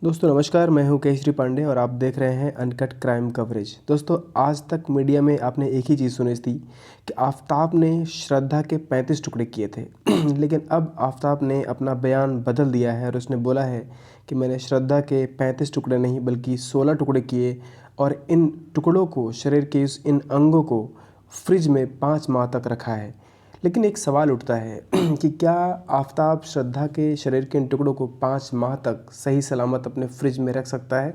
दोस्तों नमस्कार, मैं हूं केशरी पांडे और आप देख रहे हैं अनकट क्राइम कवरेज। दोस्तों आज तक मीडिया में आपने एक ही चीज़ सुनी थी कि आफताब ने श्रद्धा के 35 टुकड़े किए थे लेकिन अब आफताब ने अपना बयान बदल दिया है और उसने बोला है कि मैंने श्रद्धा के 35 टुकड़े नहीं बल्कि 16 टुकड़े किए और इन टुकड़ों को, शरीर के इन अंगों को फ्रिज में 5 माह तक रखा है। लेकिन एक सवाल उठता है कि क्या आफताब श्रद्धा के शरीर के इन टुकड़ों को 5 माह तक सही सलामत अपने फ्रिज में रख सकता है?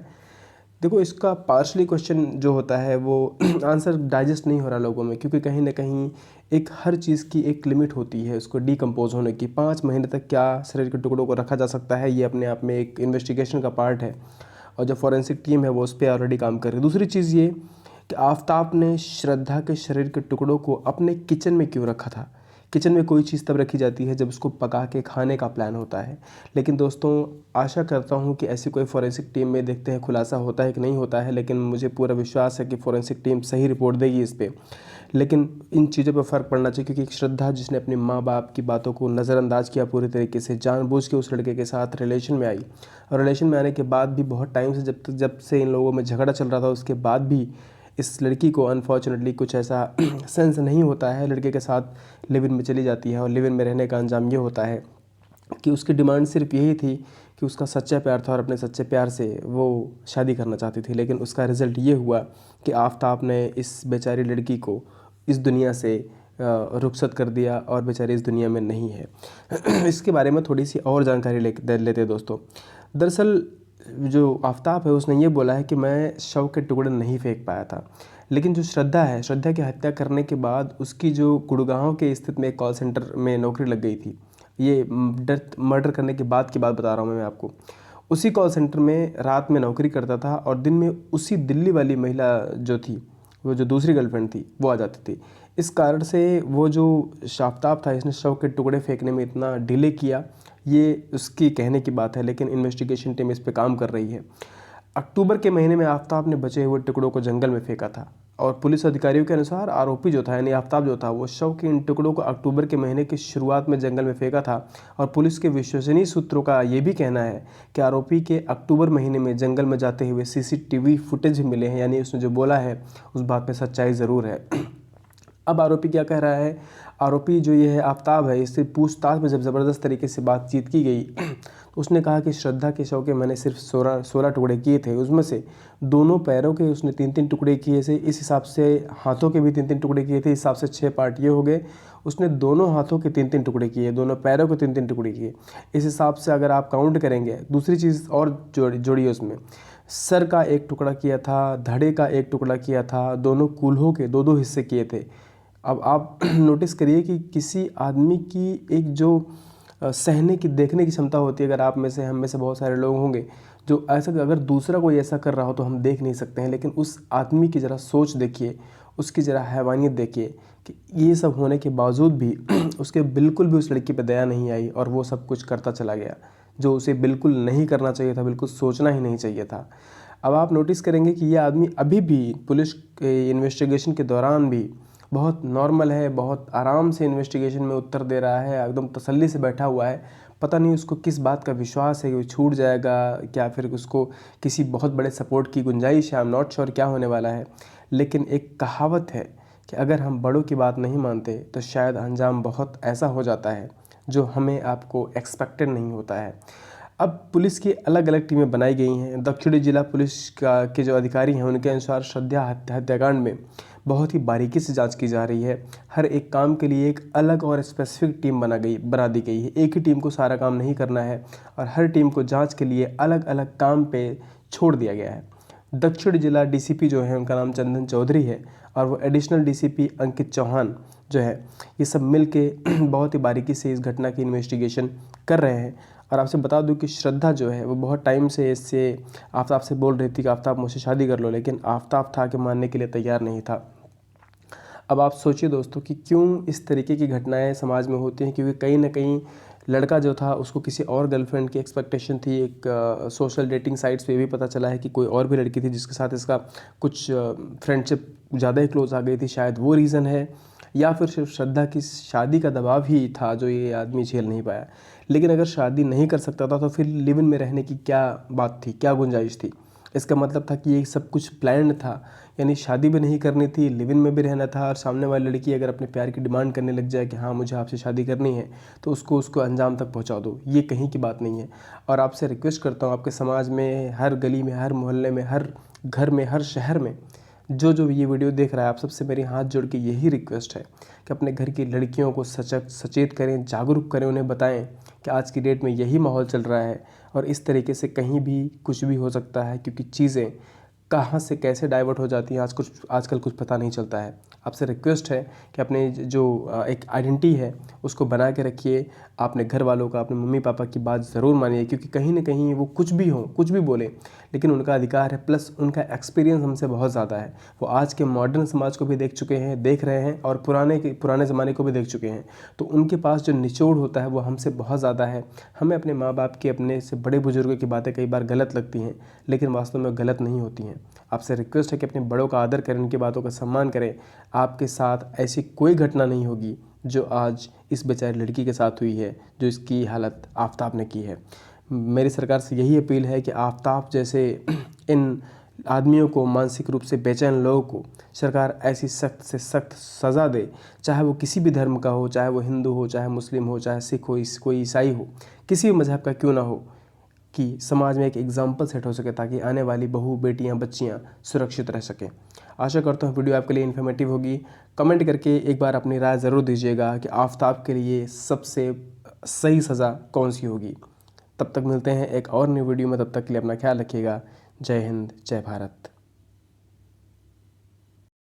देखो, इसका पार्शली क्वेश्चन जो होता है वो आंसर डाइजेस्ट नहीं हो रहा लोगों में, क्योंकि कहीं ना कहीं एक हर चीज़ की एक लिमिट होती है उसको डिकम्पोज होने की। 5 महीने तक क्या शरीर के टुकड़ों को रखा जा सकता है, ये अपने आप में एक इन्वेस्टिगेशन का पार्ट है और जो फॉरेंसिक टीम है वो उस पर ऑलरेडी काम कर रही है। दूसरी चीज़ ये कि आफताब ने श्रद्धा के शरीर के टुकड़ों को अपने किचन में क्यों रखा था? किचन में कोई चीज़ तब रखी जाती है जब उसको पका के खाने का प्लान होता है। लेकिन दोस्तों, आशा करता हूँ कि ऐसी कोई फॉरेंसिक टीम में देखते हैं खुलासा होता है कि नहीं होता है, लेकिन मुझे पूरा विश्वास है कि फॉरेंसिक टीम सही रिपोर्ट देगी इस पर। लेकिन इन चीज़ों पर फ़र्क पड़ना चाहिए, क्योंकि एक श्रद्धा जिसने अपने माँ बाप की बातों को नज़रअंदाज किया पूरी तरीके से, जानबूझ के उस लड़के के साथ रिलेशन में आई और रिलेशन में आने के बाद भी बहुत टाइम से जब से इन लोगों में झगड़ा चल रहा था उसके बाद भी इस लड़की को अनफॉर्चुनेटली कुछ ऐसा सेंस नहीं होता है, लड़के के साथ लिव इन में चली जाती है और लिव इन में रहने का अंजाम ये होता है कि उसकी डिमांड सिर्फ यही थी कि उसका सच्चा प्यार था और अपने सच्चे प्यार से वो शादी करना चाहती थी। लेकिन उसका रिज़ल्ट ये हुआ कि आफताब ने इस बेचारी लड़की को इस दुनिया से रुखसत कर दिया और बेचारी इस दुनिया में नहीं है। इसके बारे में थोड़ी सी और जानकारी लेते हैं दोस्तों। दरअसल जो आफताब है उसने ये बोला है कि मैं शव के टुकड़े नहीं फेंक पाया था। लेकिन जो श्रद्धा है, श्रद्धा की हत्या करने के बाद उसकी जो गुड़गांव के स्थित में एक कॉल सेंटर में नौकरी लग गई थी। ये डेथ मर्डर करने के बाद की बात बता रहा हूँ मैं आपको। उसी कॉल सेंटर में रात में नौकरी करता था और दिन में उसी दिल्ली वाली महिला जो थी, वो जो दूसरी गर्लफ्रेंड थी, वो आ जाती थी। इस कारण से वो जो आफताब था इसने शव के टुकड़े फेंकने में इतना डिले किया, ये उसकी कहने की बात है। लेकिन इन्वेस्टिगेशन टीम इस पे काम कर रही है। अक्टूबर के महीने में आफताब ने बचे हुए टुकड़ों को जंगल में फेंका था और पुलिस अधिकारियों के अनुसार आरोपी जो था यानी आफताब जो था वो शव के इन टुकड़ों को अक्टूबर के महीने की शुरुआत में जंगल में फेंका था। और पुलिस के विश्वसनीय सूत्रों का ये भी कहना है कि आरोपी के अक्टूबर महीने में जंगल में जाते हुए सीसीटीवी फुटेज भी मिले हैं, यानी उसने जो बोला है उस बात में सच्चाई ज़रूर है। अब आरोपी क्या कह रहा है? आरोपी जो ये है आफताब है, इससे पूछताछ में जब ज़बरदस्त तरीके से बातचीत की गई तो उसने कहा कि श्रद्धा के शव के मैंने सिर्फ 16 टुकड़े किए थे। उसमें से दोनों पैरों के उसने 3-3 टुकड़े किए थे, इस हिसाब से हाथों के भी 3-3 टुकड़े किए थे, इस हिसाब से 6 पार्ट ये हो गए। उसने दोनों हाथों के 3-3 टुकड़े किए, दोनों पैरों के 3-3 टुकड़े किए। इस हिसाब से अगर आप काउंट करेंगे, दूसरी चीज़ और जोड़िए उसमें, सर का एक टुकड़ा किया था, धड़े का एक टुकड़ा किया था, दोनों कूल्हों के 2-2 हिस्से किए थे। अब आप नोटिस करिए कि किसी आदमी की एक जो सहने की, देखने की क्षमता होती है। अगर आप में से, हम में से बहुत सारे लोग होंगे जो ऐसा, अगर दूसरा कोई ऐसा कर रहा हो तो हम देख नहीं सकते हैं, लेकिन उस आदमी की ज़रा सोच देखिए, उसकी ज़रा हैवानियत देखिए कि ये सब होने के बावजूद भी उसके बिल्कुल भी उस लड़की पर दया नहीं आई और वो सब कुछ करता चला गया जो उसे बिल्कुल नहीं करना चाहिए था, बिल्कुल सोचना ही नहीं चाहिए था। अब आप नोटिस करेंगे कि ये आदमी अभी भी पुलिस के इन्वेस्टिगेशन के दौरान भी बहुत नॉर्मल है, बहुत आराम से इन्वेस्टिगेशन में उत्तर दे रहा है, एकदम तसल्ली से बैठा हुआ है। पता नहीं उसको किस बात का विश्वास है कि वो छूट जाएगा, क्या फिर उसको किसी बहुत बड़े सपोर्ट की गुंजाइश है, आई एम नॉट श्योर क्या होने वाला है। लेकिन एक कहावत है कि अगर हम बड़ों की बात नहीं मानते तो शायद अंजाम बहुत ऐसा हो जाता है जो हमें आपको एक्सपेक्टेड नहीं होता है। अब पुलिस की अलग अलग टीमें बनाई गई हैं। दक्षिणी जिला पुलिस का के जो अधिकारी हैं उनके अनुसार श्रद्धा हत्याकांड में बहुत ही बारीकी से जांच की जा रही है। हर एक काम के लिए एक अलग और स्पेसिफिक टीम बना दी गई है। एक ही टीम को सारा काम नहीं करना है और हर टीम को जांच के लिए अलग अलग काम पे छोड़ दिया गया है। दक्षिण जिला डीसीपी जो है उनका नाम चंदन चौधरी है और वो एडिशनल डीसीपी अंकित चौहान जो है, ये सब मिल के बहुत ही बारीकी से इस घटना की इन्वेस्टिगेशन कर रहे हैं। और आपसे बता दूं कि श्रद्धा जो है वो बहुत टाइम से इससे आफताब से बोल रही थी कि आफताब मुझसे शादी कर लो, लेकिन आफताब था कि मानने के लिए तैयार नहीं था। अब आप सोचिए दोस्तों कि क्यों इस तरीके की घटनाएं समाज में होती हैं, क्योंकि कहीं ना कहीं लड़का जो था उसको किसी और गर्लफ्रेंड की एक्सपेक्टेशन थी। एक सोशल डेटिंग साइट्स पे भी पता चला है कि कोई और भी लड़की थी जिसके साथ इसका कुछ फ्रेंडशिप ज़्यादा ही क्लोज आ गई थी, शायद वो रीज़न है। या फिर सिर्फ श्रद्धा की शादी का दबाव ही था जो ये आदमी झेल नहीं पाया। लेकिन अगर शादी नहीं कर सकता था तो फिर लिव इन में रहने की क्या बात थी, क्या गुंजाइश थी। इसका मतलब था कि ये सब कुछ प्लान्ड था, यानी शादी भी नहीं करनी थी, लिव इन में भी रहना था, और सामने वाली लड़की अगर अपने प्यार की डिमांड करने लग जाए कि हाँ मुझे आपसे शादी करनी है, तो उसको अंजाम तक पहुंचा दो। ये कहीं की बात नहीं है। और आपसे रिक्वेस्ट करता हूँ, आपके समाज में, हर गली में, हर मोहल्ले में, हर घर में, हर शहर में जो ये वीडियो देख रहा है, आप सबसे मेरी हाथ जोड़ के यही रिक्वेस्ट है कि अपने घर की लड़कियों को सचेत करें, जागरूक करें, उन्हें बताएं कि आज की डेट में यही माहौल चल रहा है और इस तरीके से कहीं भी कुछ भी हो सकता है, क्योंकि चीज़ें कहाँ से कैसे डाइवर्ट हो जाती हैं आजकल कुछ पता नहीं चलता है। आपसे रिक्वेस्ट है कि अपने जो एक आइडेंटिटी है उसको बना के रखिए। आपने घर वालों का, अपने मम्मी पापा की बात ज़रूर मानिए, क्योंकि कहीं ना कहीं वो कुछ भी हों, कुछ भी बोलें, लेकिन उनका अधिकार है, प्लस उनका एक्सपीरियंस हमसे बहुत ज़्यादा है। वो आज के मॉडर्न समाज को भी देख चुके हैं, देख रहे हैं, और पुराने ज़माने को भी देख चुके हैं। तो उनके पास जो निचोड़ होता है वो हमसे बहुत ज़्यादा है। हमें अपने माँ बाप की, अपने से बड़े बुजुर्गों की बातें कई बार गलत लगती हैं, लेकिन वास्तव में गलत नहीं होती हैं। आपसे रिक्वेस्ट है कि अपने बड़ों का आदर करें, उनकी बातों का सम्मान करें। आपके साथ ऐसी कोई घटना नहीं होगी जो आज इस बेचारी लड़की के साथ हुई है, जो इसकी हालत आफताब ने की है। मेरी सरकार से यही अपील है कि आफताब जैसे इन आदमियों को, मानसिक रूप से बेचैन लोगों को सरकार ऐसी सख्त से सख्त सज़ा दे, चाहे वो किसी भी धर्म का हो, चाहे वो हिंदू हो, चाहे मुस्लिम हो, चाहे सिख हो, कोई ईसाई हो, किसी भी मज़हब का क्यों ना हो, कि समाज में एक एग्जाम्पल सेट हो सके, ताकि आने वाली बहू, बेटियां, बच्चियां सुरक्षित रह सकें। आशा करता हूँ वीडियो आपके लिए इन्फॉर्मेटिव होगी। कमेंट करके एक बार अपनी राय ज़रूर दीजिएगा कि आफताब के लिए सबसे सही सज़ा कौन सी होगी। तब तक मिलते हैं एक और नई वीडियो में, तब तक के लिए अपना ख्याल रखिएगा। जय हिंद, जय भारत।